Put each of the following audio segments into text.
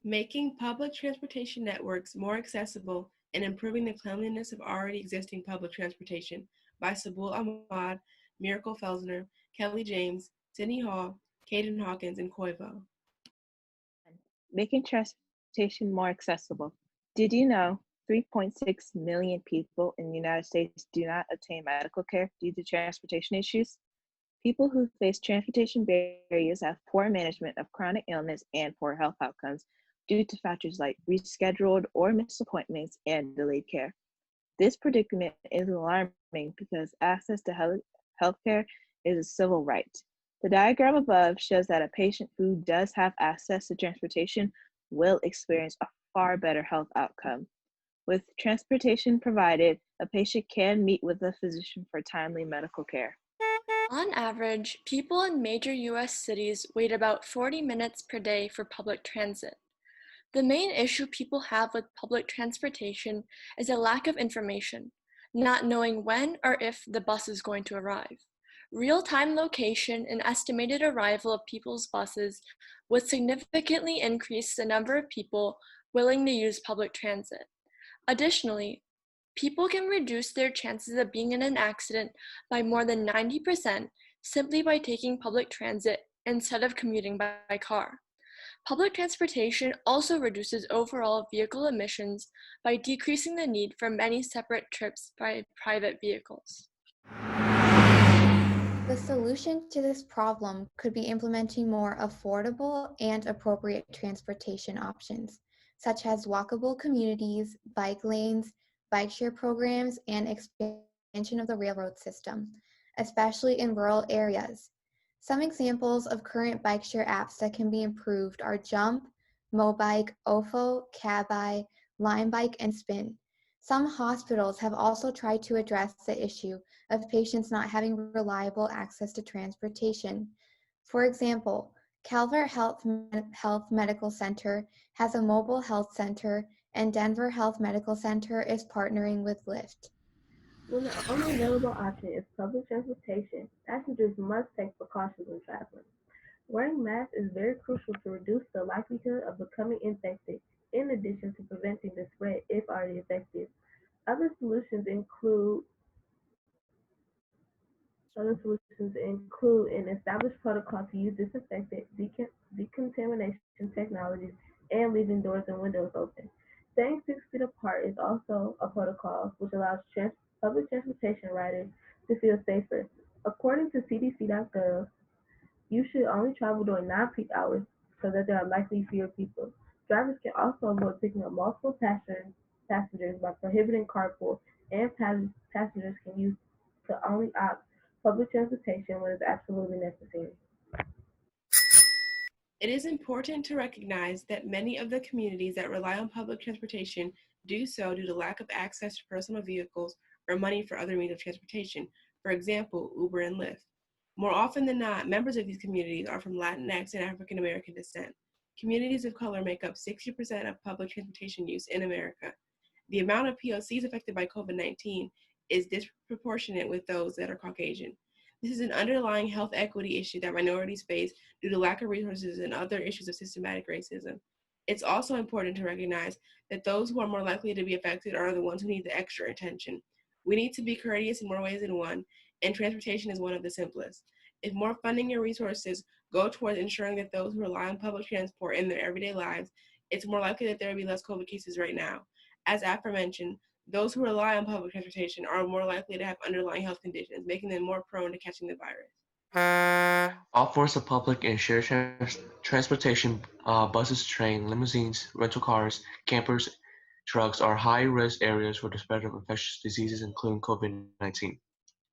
Making public transportation networks more accessible and improving the cleanliness of already existing public transportation by Sabul Ahmad, Miracle Felsner, Kelly James, Sydney Hall, Caden Hawkins, and Koivo. Making transportation more accessible. Did you know 3.6 million people in the United States do not obtain medical care due to transportation issues? People who face transportation barriers have poor management of chronic illness and poor health outcomes due to factors like rescheduled or missed appointments and delayed care. This predicament is alarming because access to healthcare is a civil right. The diagram above shows that a patient who does have access to transportation will experience a far better health outcome. With transportation provided, a patient can meet with a physician for timely medical care. On average, people in major US cities wait about 40 minutes per day for public transit. The main issue people have with public transportation is a lack of information, not knowing when or if the bus is going to arrive. Real-time location and estimated arrival of people's buses would significantly increase the number of people willing to use public transit. Additionally, people can reduce their chances of being in an accident by more than 90% simply by taking public transit instead of commuting by car. Public transportation also reduces overall vehicle emissions by decreasing the need for many separate trips by private vehicles. The solution to this problem could be implementing more affordable and appropriate transportation options, such as walkable communities, bike lanes, bike share programs, and expansion of the railroad system, especially in rural areas. Some examples of current bike share apps that can be improved are Jump, Mobike, Ofo, Cabi, Limebike, and Spin. Some hospitals have also tried to address the issue of patients not having reliable access to transportation. For example, Calvert Health Medical Center has a mobile health center, and Denver Health Medical Center is partnering with Lyft. When the only available option is public transportation, passengers must take precautions when traveling. Wearing masks is very crucial to reduce the likelihood of becoming infected, in addition to preventing the spread if already infected. Other solutions include Other solutions include an established protocol to use disinfectant, decontamination technologies, and leaving doors and windows open. Staying 6 feet apart is also a protocol which allows public transportation riders to feel safer. According to CDC.gov, you should only travel during non-peak hours so that there are likely fewer people. Drivers can also avoid picking up multiple passengers by prohibiting carpool, and passengers can use to only opt public transportation when it's absolutely necessary. It is important to recognize that many of the communities that rely on public transportation do so due to lack of access to personal vehicles or money for other means of transportation, for example, Uber and Lyft. More often than not, members of these communities are from Latinx and African American descent. Communities of color make up 60% of public transportation use in America. The amount of POCs affected by COVID-19 is disproportionate with those that are Caucasian. This is an underlying health equity issue that minorities face due to lack of resources and other issues of systematic racism. It's also important to recognize that those who are more likely to be affected are the ones who need the extra attention. We need to be courteous in more ways than one, and transportation is one of the simplest. If more funding and resources go towards ensuring that those who rely on public transport in their everyday lives, it's more likely that there will be less COVID cases right now. As aforementioned, those who rely on public transportation are more likely to have underlying health conditions, making them more prone to catching the virus. All forms of public and shared transportation, buses, trains, limousines, rental cars, campers, trucks, are high-risk areas for the spread of infectious diseases, including COVID-19.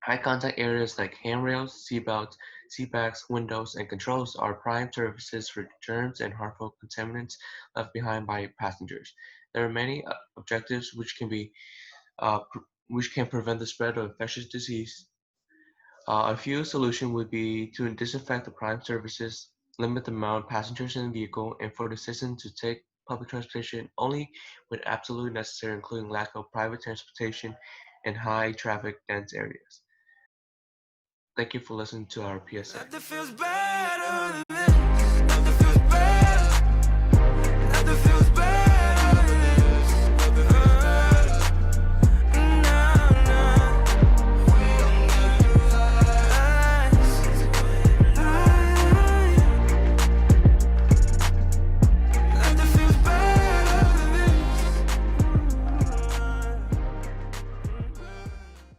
High-contact areas like handrails, seatbelts, seatbacks, windows, and controls are prime surfaces for germs and harmful contaminants left behind by passengers. There are many objectives which can prevent the spread of infectious disease. A few solutions would be to disinfect the prime surfaces, limit the amount of passengers in the vehicle, and for the citizen to take public transportation only when absolutely necessary, including lack of private transportation in high traffic dense areas. Thank you for listening to our PSA.